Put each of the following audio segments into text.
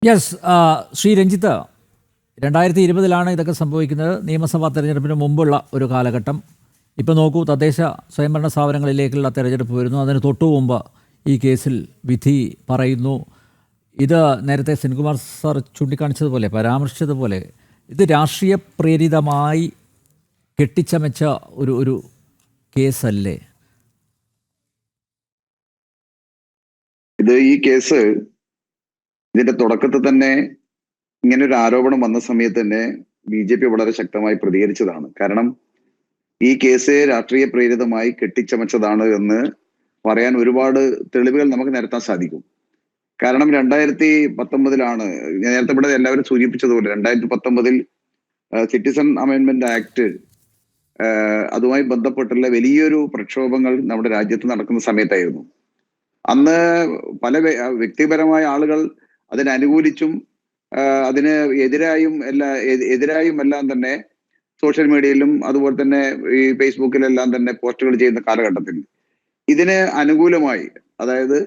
Yes, Shri Ranjith, 2020 ഇതൊക്കെ സംഭവിക്കുന്നത്. നിയമസഭാ തെരഞ്ഞെടുപ്പിന് മുമ്പുള്ള ഒരു കാലഘട്ടം. ഇപ്പോൾ നോക്കൂ, തദ്ദേശ സ്വയംഭരണ സ്ഥാപനങ്ങളിലേക്കുള്ള തെരഞ്ഞെടുപ്പ് വരുന്നു. അതിന് തൊട്ടു മുമ്പ് ഈ കേസിൽ വിധി പറയുന്നു. ഇത് നേരത്തെ സെൻകുമാർ സാർ ചൂണ്ടിക്കാണിച്ചതുപോലെ, പരാമർശിച്ചതുപോലെ, ഇത് രാഷ്ട്രീയ പ്രേരിതമായി കെട്ടിച്ചമച്ച ഒരു കേസല്ലേ? ഈ കേസ് ഇതിന്റെ തുടക്കത്തിൽ തന്നെ ഇങ്ങനെ ഒരു ആരോപണം വന്ന സമയത്ത് തന്നെ BJP വളരെ ശക്തമായി പ്രതികരിച്ചതാണ്. കാരണം ഈ കേസ് രാഷ്ട്രീയ പ്രേരിതമായി കെട്ടിച്ചമച്ചതാണ് എന്ന് പറയാൻ ഒരുപാട് തെളിവുകൾ നമുക്ക് നിരത്താൻ സാധിക്കും. കാരണം 2019 നേരത്തെ ഇവിടെ എല്ലാവരും സൂചിപ്പിച്ചതുപോലെ 2019 സിറ്റിസൺ അമെൻമെന്റ് ആക്ട് അതുമായി ബന്ധപ്പെട്ടുള്ള വലിയൊരു പ്രക്ഷോഭങ്ങൾ നമ്മുടെ രാജ്യത്ത് നടക്കുന്ന സമയത്തായിരുന്നു. അന്ന് പല വ്യക്തിപരമായ ആളുകൾ അതിനനുകൂലിച്ചും അതിന് എതിരായും എല്ലാം തന്നെ സോഷ്യൽ മീഡിയയിലും അതുപോലെ തന്നെ ഈ ഫേസ്ബുക്കിലെല്ലാം തന്നെ പോസ്റ്റുകൾ ചെയ്യുന്ന കാലഘട്ടത്തിൽ ഇതിന് അനുകൂലമായി, അതായത്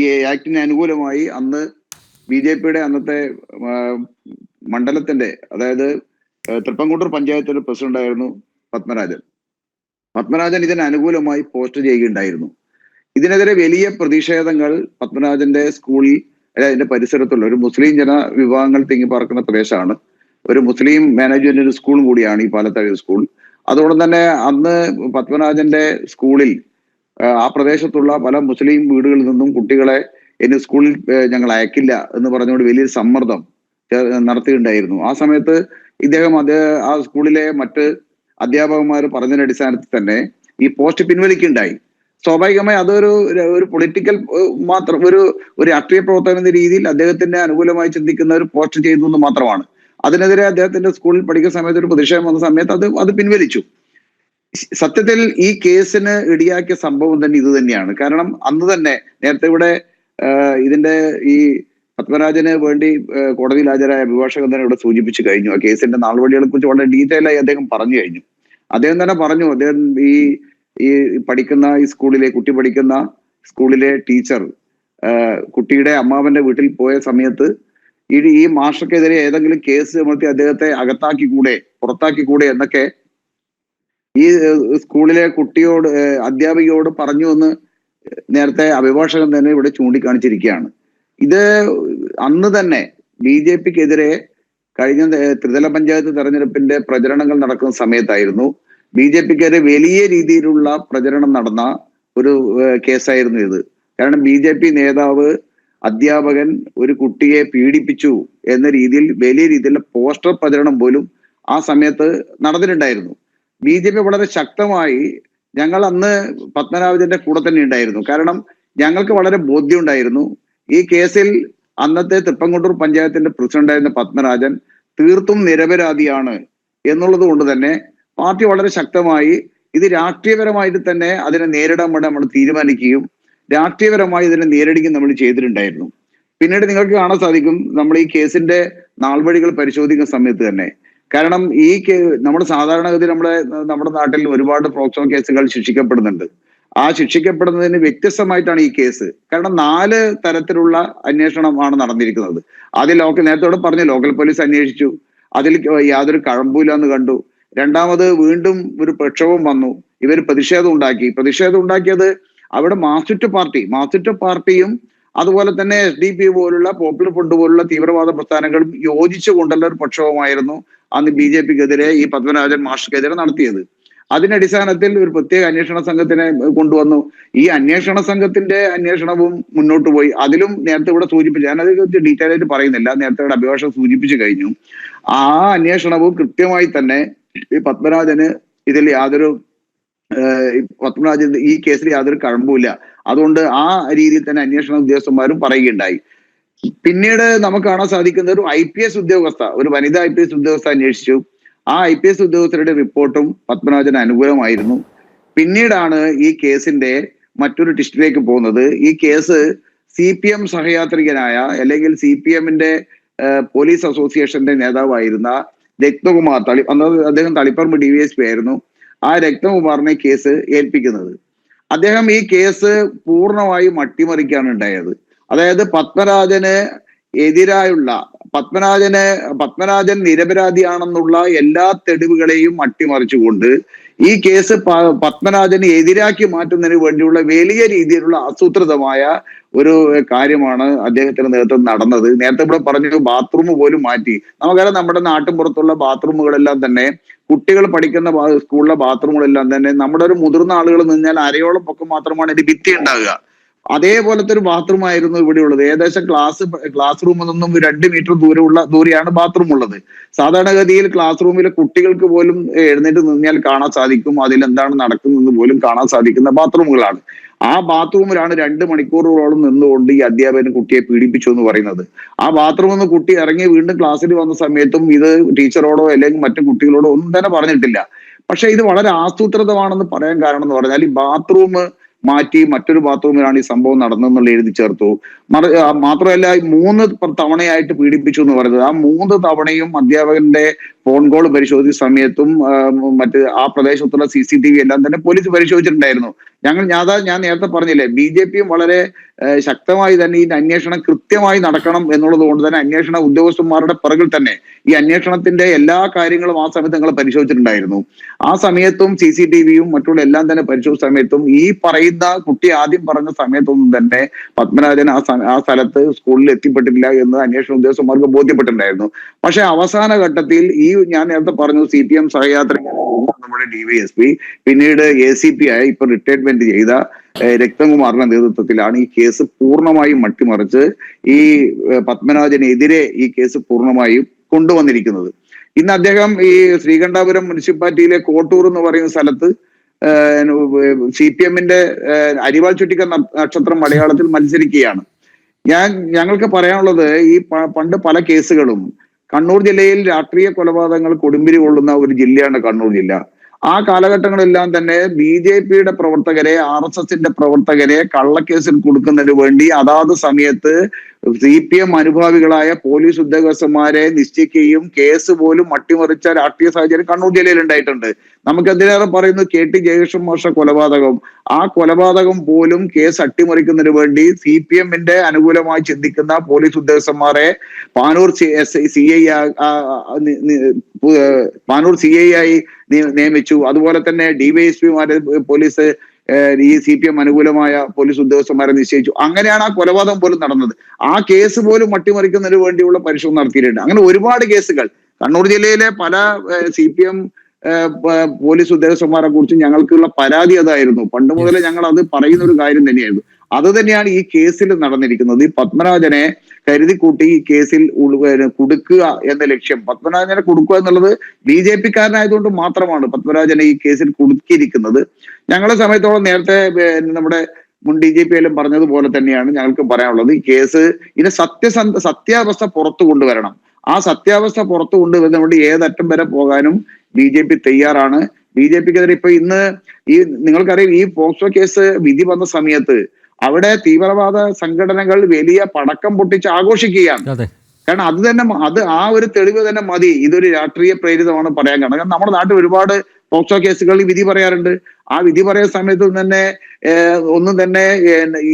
ഈ ആക്ടിന് അനുകൂലമായി അന്ന് BJPയുടെ അന്നത്തെ മണ്ഡലത്തിന്റെ, അതായത് തൃപ്പങ്കുണ്ടൂർ പഞ്ചായത്തിന്റെ പ്രസിഡന്റ് ആയിരുന്നു പത്മരാജൻ ഇതിന് അനുകൂലമായി പോസ്റ്റ് ചെയ്യുകയുണ്ടായിരുന്നു. ഇതിനെതിരെ വലിയ പ്രതിഷേധങ്ങൾ പത്മരാജന്റെ സ്കൂളിൽ, അതിന്റെ പരിസരത്തുള്ള ഒരു മുസ്ലിം ജനവിഭാഗങ്ങൾ തിങ്ങിപ്പാർക്കുന്ന പ്രദേശമാണ്. ഒരു മുസ്ലിം മാനേജ്മെന്റ് സ്കൂളും കൂടിയാണ് ഈ പാലത്താഴി സ്കൂൾ. അതുകൊണ്ട് തന്നെ അന്ന് പത്മരാജന്റെ സ്കൂളിൽ ആ പ്രദേശത്തുള്ള പല മുസ്ലിം വീടുകളിൽ നിന്നും കുട്ടികളെ ഇനി സ്കൂളിൽ ഞങ്ങൾ അയക്കില്ല എന്ന് പറഞ്ഞുകൊണ്ട് വലിയൊരു സമ്മർദ്ദം നടത്തിയിട്ടുണ്ടായിരുന്നു. ആ സമയത്ത് ഇദ്ദേഹം ആ സ്കൂളിലെ മറ്റ് അധ്യാപകന്മാർ പറഞ്ഞതിന്റെ അടിസ്ഥാനത്തിൽ തന്നെ ഈ പോസ്റ്റ് പിൻവലിക്കുകയുണ്ടായി. സ്വാഭാവികമായി അതൊരു പൊളിറ്റിക്കൽ മാത്രം ഒരു രാഷ്ട്രീയ പ്രവർത്തനം എന്ന രീതിയിൽ അദ്ദേഹത്തിന് അനുകൂലമായി ചിന്തിക്കുന്ന ഒരു പോസ്റ്റ് ചെയ്തു എന്ന് മാത്രമാണ്. അതിനെതിരെ അദ്ദേഹത്തിന്റെ സ്കൂളിൽ പഠിക്കുന്ന സമയത്ത് ഒരു പ്രതിഷേധം വന്ന സമയത്ത് അത് പിൻവലിച്ചു. സത്യത്തിൽ ഈ കേസിന് ഇടിയാക്കിയ സംഭവം തന്നെ ഇത് തന്നെയാണ്. കാരണം അന്ന് തന്നെ നേരത്തെ ഇവിടെ ഇതിന്റെ ഈ പത്മരാജന് വേണ്ടി കോടതിയിൽ ഹാജരായ അഭിഭാഷകൻ തന്നെ ഇവിടെ സൂചിപ്പിച്ചു കഴിഞ്ഞു. ആ കേസിന്റെ നാൾവഴികളെ കുറിച്ച് വളരെ ഡീറ്റെയിൽ ആയി അദ്ദേഹം പറഞ്ഞു കഴിഞ്ഞു. അദ്ദേഹം തന്നെ പറഞ്ഞു, അദ്ദേഹം ഈ പഠിക്കുന്ന ഈ കുട്ടി പഠിക്കുന്ന സ്കൂളിലെ ടീച്ചർ കുട്ടിയുടെ അമ്മാവന്റെ വീട്ടിൽ പോയ സമയത്ത് ഈ മാഷക്കെതിരെ ഏതെങ്കിലും കേസ് ചുമത്തി അദ്ദേഹത്തെ പുറത്താക്കിക്കൂടെ എന്നൊക്കെ ഈ സ്കൂളിലെ അധ്യാപികയോട് പറഞ്ഞു എന്ന് നേരത്തെ അഭിഭാഷകൻ തന്നെ ഇവിടെ ചൂണ്ടിക്കാണിച്ചിരിക്കുകയാണ്. ഇത് അന്ന് തന്നെ BJPക്കെതിരെ കഴിഞ്ഞ ത്രിതല പഞ്ചായത്ത് തെരഞ്ഞെടുപ്പിന്റെ പ്രചരണങ്ങൾ നടക്കുന്ന സമയത്തായിരുന്നു BJPക്കെതിരെ വലിയ രീതിയിലുള്ള പ്രചരണം നടന്ന ഒരു കേസായിരുന്നു ഇത്. കാരണം BJP നേതാവ്, അധ്യാപകൻ ഒരു കുട്ടിയെ പീഡിപ്പിച്ചു എന്ന രീതിയിൽ വലിയ രീതിയിലുള്ള പോസ്റ്റർ പ്രചരണം പോലും ആ സമയത്ത് നടന്നിട്ടുണ്ടായിരുന്നു. BJP വളരെ ശക്തമായി, ഞങ്ങൾ അന്ന് പത്മനാഭന്റെ കൂടെ തന്നെ ഉണ്ടായിരുന്നു. കാരണം ഞങ്ങൾക്ക് വളരെ ബോധ്യം ഉണ്ടായിരുന്നു ഈ കേസിൽ അന്നത്തെ തൃപ്പങ്കുണ്ടൂർ പഞ്ചായത്തിന്റെ പ്രസിഡന്റായിരുന്ന പത്മരാജൻ തീർത്തും നിരപരാധിയാണ് എന്നുള്ളത് കൊണ്ട് തന്നെ പാർട്ടി വളരെ ശക്തമായി ഇത് രാഷ്ട്രീയപരമായിട്ട് തന്നെ അതിനെ നേരിടാൻ വേണ്ടി നമ്മൾ തീരുമാനിക്കുകയും രാഷ്ട്രീയപരമായി ഇതിനെ നേരിടുകയും നമ്മൾ ചെയ്തിട്ടുണ്ടായിരുന്നു. പിന്നീട് നിങ്ങൾക്ക് കാണാൻ സാധിക്കും, നമ്മൾ ഈ കേസിന്റെ നാൾവഴികൾ പരിശോധിക്കുന്ന സമയത്ത് തന്നെ, കാരണം നമ്മുടെ സാധാരണഗതി നമ്മുടെ നാട്ടിൽ ഒരുപാട് പോക്സോ കേസുകൾ ശിക്ഷിക്കപ്പെടുന്നുണ്ട്. ആ ശിക്ഷിക്കപ്പെടുന്നതിന് വ്യത്യസ്തമായിട്ടാണ് ഈ കേസ്. കാരണം 4 തരത്തിലുള്ള അന്വേഷണമാണ് നടന്നിരിക്കുന്നത്. ആദ്യം നേരത്തോടെ പറഞ്ഞു, ലോക്കൽ പോലീസ് അന്വേഷിച്ചു, അതിൽ യാതൊരു കഴമ്പൂല എന്ന് കണ്ടു. രണ്ടാമത് വീണ്ടും ഒരു പ്രക്ഷോഭം വന്നു, ഇവർ പ്രതിഷേധം ഉണ്ടാക്കിയത് അവിടെ മാർക്സിസ്റ്റ് പാർട്ടിയും അതുപോലെ തന്നെ SDP പോലുള്ള പോപ്പുലർ ഫ്രണ്ട് പോലുള്ള തീവ്രവാദ പ്രസ്ഥാനങ്ങളും യോജിച്ചു കൊണ്ടുള്ള ഒരു പ്രക്ഷോഭമായിരുന്നു അന്ന് BJPക്കെതിരെ, ഈ പത്മരാജൻ മാഷ്ക്കെതിരെ നടത്തിയത്. അതിനടിസ്ഥാനത്തിൽ ഒരു പ്രത്യേക അന്വേഷണ സംഘത്തിനെ കൊണ്ടുവന്നു. ഈ അന്വേഷണ സംഘത്തിന്റെ അന്വേഷണവും മുന്നോട്ട് പോയി. അതിലും നേരത്തെ ഇവിടെ സൂചിപ്പിച്ചു, ഞാനത് ഡീറ്റെയിൽ ആയിട്ട് പറയുന്നില്ല, നേരത്തെ ഇവിടെ അഭിഭാഷകൻ സൂചിപ്പിച്ചു കഴിഞ്ഞു. ആ അന്വേഷണവും കൃത്യമായി തന്നെ ഈ പത്മരാജന് ഈ കേസിൽ യാതൊരു കഴമ്പുമില്ല. അതുകൊണ്ട് ആ രീതിയിൽ തന്നെ അന്വേഷണ ഉദ്യോഗസ്ഥന്മാരും പറയുകയുണ്ടായി. പിന്നീട് നമുക്ക് കാണാൻ സാധിക്കുന്ന ഒരു IPS ഉദ്യോഗസ്ഥ, ഒരു വനിതാ IPS ഉദ്യോഗസ്ഥ അന്വേഷിച്ചു. ആ IPS ഉദ്യോഗസ്ഥരുടെ റിപ്പോർട്ടും പത്മരാജന് അനുകൂലമായിരുന്നു. പിന്നീടാണ് ഈ കേസിന്റെ മറ്റൊരു ട്വിസ്റ്റിലേക്ക് പോകുന്നത്. ഈ കേസ് CPM സഹയാത്രികനായ, അല്ലെങ്കിൽ CPMന്റെ പോലീസ് അസോസിയേഷന്റെ നേതാവായിരുന്ന രത്നകുമാർ, അദ്ദേഹം തളിപ്പറമ്പ് DYSP ആയിരുന്നു. ആ രത്നകുമാറിനെ കേസ് ഏൽപ്പിക്കുന്നത്. അദ്ദേഹം ഈ കേസ് പൂർണ്ണമായും അട്ടിമറിക്കാണ് ഉണ്ടായത്. അതായത് പത്മരാജൻ നിരപരാധിയാണെന്നുള്ള എല്ലാ തെളിവുകളെയും അട്ടിമറിച്ചുകൊണ്ട് ഈ കേസ് പത്മരാജന് എതിരാക്കി മാറ്റുന്നതിന് വേണ്ടിയുള്ള വലിയ രീതിയിലുള്ള ആസൂത്രിതമായ ഒരു കാര്യമാണ് അദ്ദേഹത്തിന്റെ നേതൃത്വം നടന്നത്. നേരത്തെ ഇവിടെ പറഞ്ഞു ബാത്റൂം പോലും മാറ്റി. നമുക്കറിയാം നമ്മുടെ നാട്ടിൻപുറത്തുള്ള ബാത്റൂമുകളെല്ലാം തന്നെ, കുട്ടികൾ പഠിക്കുന്ന സ്കൂളിലെ ബാത്റൂമുകളെല്ലാം തന്നെ നമ്മുടെ ഒരു മുതിർന്ന ആളുകൾ നിന്നാൽ അരയോളം പൊക്കം മാത്രമാണ് ഇത് ഭിത്തി ഉണ്ടാകുക. അതേപോലത്തെ ഒരു ബാത്റൂം ആയിരുന്നു ഇവിടെ ഉള്ളത്. ഏകദേശം ക്ലാസ് റൂമിൽ നിന്നും 2 മീറ്റർ ദൂരെയാണ് ബാത്റൂം ഉള്ളത്. സാധാരണഗതിയിൽ ക്ലാസ് റൂമിലെ കുട്ടികൾക്ക് പോലും എഴുന്നേറ്റ് നിന്നാൽ കാണാൻ സാധിക്കും അതിലെന്താണ് നടക്കുന്നതെന്ന് പോലും കാണാൻ സാധിക്കുന്ന ബാത്റൂമുകളാണ്. ആ ബാത്റൂമിലാണ് 2 മണിക്കൂറുകളോളം നിന്നുകൊണ്ട് ഈ അധ്യാപകൻ കുട്ടിയെ പീഡിപ്പിച്ചു എന്ന് പറയുന്നത്. ആ ബാത്റൂമിൽ നിന്ന് കുട്ടി ഇറങ്ങി വീണ്ടും ക്ലാസ്സിൽ വന്ന സമയത്തും ഇത് ടീച്ചറോടോ അല്ലെങ്കിൽ മറ്റു കുട്ടികളോടോ ഒന്നും തന്നെ പറഞ്ഞിട്ടില്ല. പക്ഷെ ഇത് വളരെ ആസൂത്രിതമാണെന്ന് പറയാൻ കാരണം എന്ന് പറഞ്ഞാൽ ഈ ബാത്റൂം മാറ്റി മറ്റൊരു ബാത്റൂമിലാണ് ഈ സംഭവം നടന്നതെന്നുള്ള എഴുതി ചേർത്തു. മാത്രമല്ല 3 തവണയായിട്ട് പീഡിപ്പിച്ചു എന്ന് പറയുന്നത്. ആ 3 തവണയും അധ്യാപകന്റെ ഫോൺ കോൾ പരിശോധിച്ച സമയത്തും ആ പ്രദേശത്തുള്ള CCTV എല്ലാം തന്നെ പോലീസ് പരിശോധിച്ചിട്ടുണ്ടായിരുന്നു. ഞാൻ നേരത്തെ പറഞ്ഞില്ലേ, BJPയും വളരെ ശക്തമായി തന്നെ ഈ അന്വേഷണം കൃത്യമായി നടക്കണം എന്നുള്ളത് കൊണ്ട് തന്നെ അന്വേഷണ ഉദ്യോഗസ്ഥന്മാരുടെ പിറകിൽ തന്നെ ഈ അന്വേഷണത്തിന്റെ എല്ലാ കാര്യങ്ങളും ആ സമയത്ത് ഞങ്ങൾ പരിശോധിച്ചിട്ടുണ്ടായിരുന്നു. ആ സമയത്തും CCTVയും മറ്റുള്ള എല്ലാം തന്നെ പരിശോധിച്ച സമയത്തും ഈ പറയുന്ന കുട്ടി ആദ്യം പറഞ്ഞ സമയത്തൊന്നും തന്നെ പത്മരാജൻ ആ സ്ഥലത്ത് സ്കൂളിൽ എത്തിപ്പെട്ടിട്ടില്ല എന്ന് അന്വേഷണ ഉദ്യോഗസ്ഥന്മാർക്ക് ബോധ്യപ്പെട്ടിട്ടുണ്ടായിരുന്നു. പക്ഷെ അവസാന ഘട്ടത്തിൽ ഞാൻ നേരത്തെ പറഞ്ഞു CPM സഹയാത്രികനായിരുന്ന നമ്മുടെ DYSP പിന്നീട് ACP ആയി ഇപ്പൊ റിട്ടയർമെന്റ് ചെയ്ത രക്തകുമാറിന്റെ നേതൃത്വത്തിലാണ് ഈ കേസ് പൂർണ്ണമായും മട്ടിമറിച്ച് ഈ പത്മരാജനെതിരെ ഈ കേസ് പൂർണ്ണമായും കൊണ്ടുവന്നിരിക്കുന്നത്. ഇന്ന് അദ്ദേഹം ഈ ശ്രീകണ്ഠാപുരം മുനിസിപ്പാലിറ്റിയിലെ കോട്ടൂർ എന്ന് പറയുന്ന സ്ഥലത്ത് CPMന്റെ അരിവാൾ ചുറ്റിക്ക നക്ഷത്രം മലയാളത്തിൽ മത്സരിക്കുകയാണ്. ഞങ്ങൾക്ക് പറയാനുള്ളത് ഈ പണ്ട് പല കേസുകളും കണ്ണൂർ ജില്ലയിൽ രാഷ്ട്രീയ കൊലപാതകങ്ങൾ കൊടുമ്പിരി കൊള്ളുന്ന ഒരു ജില്ലയാണ് കണ്ണൂർ ജില്ല. ആ കാലഘട്ടങ്ങളെല്ലാം തന്നെ BJPയുടെ പ്രവർത്തകരെ RSSന്റെ പ്രവർത്തകരെ കള്ളക്കേസിൽ കൊടുക്കുന്നതിന് വേണ്ടി അതാത് സമയത്ത് CPM അനുഭാവികളായ പോലീസ് ഉദ്യോഗസ്ഥന്മാരെ നിശ്ചയിക്കുകയും കേസ് പോലും അട്ടിമറിച്ച രാഷ്ട്രീയ സാഹചര്യം കണ്ണൂർ ജില്ലയിൽ ഉണ്ടായിട്ടുണ്ട്. നമുക്കെതിരേറെ പറയുന്നു KT ജയകൃഷ്ണൻ മാസ്റ്റർ കൊലപാതകം. ആ കൊലപാതകം പോലും കേസ് അട്ടിമറിക്കുന്നതിന് വേണ്ടി CPMന്റെ അനുകൂലമായി ചിന്തിക്കുന്ന പോലീസ് ഉദ്യോഗസ്ഥന്മാരെ പാനൂർ CI ആയി നിയമിച്ചു. അതുപോലെ തന്നെ DYSPമാരെ പോലീസ് ഈ CPM അനുകൂലമായ പോലീസ് ഉദ്യോഗസ്ഥന്മാരെ നിശ്ചയിച്ചു. അങ്ങനെയാണ് ആ കൊലപാതകം പോലും നടന്നത്. ആ കേസ് പോലും അട്ടിമറിക്കുന്നതിന് വേണ്ടിയുള്ള പരിശോധന നടത്തിയിട്ടുണ്ട്. അങ്ങനെ ഒരുപാട് കേസുകൾ കണ്ണൂർ ജില്ലയിലെ പല CPM പോലീസ് ഉദ്യോഗസ്ഥന്മാരെ കുറിച്ച് ഞങ്ങൾക്കുള്ള പരാതി അതായിരുന്നു. പണ്ട് മുതലേ ഞങ്ങൾ അത് പറയുന്ന ഒരു കാര്യം തന്നെയായിരുന്നു. അത് തന്നെയാണ് ഈ കേസിൽ നടന്നിരിക്കുന്നത്. ഈ പത്മരാജനെ കരുതി കൂട്ടി ഈ കേസിൽ കുടുക്കുക എന്ന ലക്ഷ്യം, പത്മരാജനെ കൊടുക്കുക എന്നുള്ളത് BJPക്കാരനായതുകൊണ്ട് മാത്രമാണ് പത്മരാജനെ ഈ കേസിൽ കുടുക്കിയിരിക്കുന്നത്. ഞങ്ങളെ സമയത്തോളം നേരത്തെ നമ്മുടെ മുൻ DGP എല്ലാം പറഞ്ഞതുപോലെ തന്നെയാണ് ഞങ്ങൾക്ക് പറയാനുള്ളത്. ഈ കേസ് ഇതിന് സത്യാവസ്ഥ പുറത്തു കൊണ്ടുവരണം. ആ സത്യാവസ്ഥ പുറത്തു കൊണ്ടുവരുന്നതുകൊണ്ട് ഏതറ്റം വരെ പോകാനും BJP തയ്യാറാണ്. BJPക്കെതിരെ ഇപ്പൊ ഇന്ന് നിങ്ങൾക്കറിയാം ഈ പോക്സോ കേസ് വിധി വന്ന സമയത്ത് അവിടെ തീവ്രവാദ സംഘടനകൾ വലിയ പടക്കം പൊട്ടിച്ച് ആഘോഷിക്കുകയാണ്. കാരണം ആ ഒരു തെളിവ് തന്നെ മതി ഇതൊരു രാഷ്ട്രീയ പ്രേരിതമാണ് പറയാൻ. കാരണം നമ്മുടെ നാട്ടിൽ ഒരുപാട് പോക്സോ കേസുകളിൽ വിധി പറയാറുണ്ട്. ആ വിധി പറയുന്ന സമയത്ത് തന്നെ ഒന്നും തന്നെ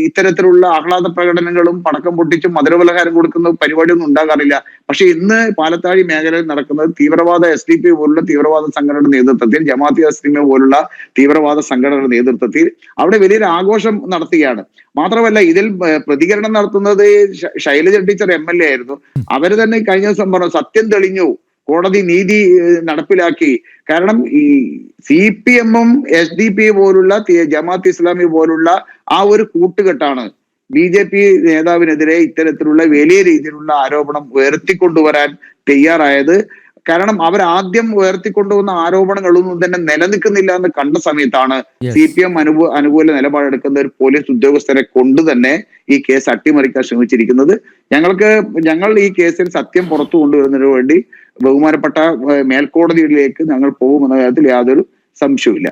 ഇത്തരത്തിലുള്ള ആഹ്ലാദ പ്രകടനങ്ങളും പടക്കം പൊട്ടിച്ചും മധുരപലഹാരം കൊടുക്കുന്ന പരിപാടിയൊന്നും ഉണ്ടാകാറില്ല. പക്ഷെ ഇന്ന് പാലത്താഴി മേഖലയിൽ നടക്കുന്നത് തീവ്രവാദ SDP പോലുള്ള തീവ്രവാദ സംഘടനയുടെ നേതൃത്വത്തിൽ, ജമാഅത്തെ ഇസ്ലാമി പോലുള്ള തീവ്രവാദ സംഘടനയുടെ നേതൃത്വത്തിൽ അവിടെ വലിയൊരു ആഘോഷം നടത്തുകയാണ്. മാത്രമല്ല ഇതിൽ പ്രതികരണം നടത്തുന്നത് ശൈലജ ടീച്ചർ MLA ആയിരുന്നു. അവര് തന്നെ കഴിഞ്ഞ ദിവസം പറഞ്ഞു സത്യം തെളിഞ്ഞു, കോടതി നീതി നടപ്പിലാക്കി. കാരണം ഈ CPMഉം SDP പോലുള്ള ജമാഅത്ത് ഇസ്ലാമി പോലുള്ള ആ ഒരു കൂട്ടുകെട്ടാണ് BJP നേതാവിനെതിരെ ഇത്തരത്തിലുള്ള വലിയ രീതിയിലുള്ള ആരോപണം ഉയർത്തിക്കൊണ്ടുവരാൻ തയ്യാറായത്. കാരണം അവർ ആദ്യം ഉയർത്തിക്കൊണ്ടുവന്ന ആരോപണങ്ങളൊന്നും തന്നെ നിലനിൽക്കുന്നില്ല എന്ന് കണ്ട സമയത്താണ് CPM അനുകൂല നിലപാടെടുക്കുന്ന ഒരു പോലീസ് ഉദ്യോഗസ്ഥരെ കൊണ്ട് തന്നെ ഈ കേസ് അട്ടിമറിക്കാൻ ശ്രമിച്ചിരിക്കുന്നത്. ഞങ്ങൾ ഈ കേസിൽ സത്യം പുറത്തു കൊണ്ടുവരുന്നതിന് വേണ്ടി ബഹുമാനപ്പെട്ട മേൽക്കോടതിയിലേക്ക് ഞങ്ങൾ പോകുമെന്ന കാര്യത്തിൽ യാതൊരു സംശയവുമില്ല.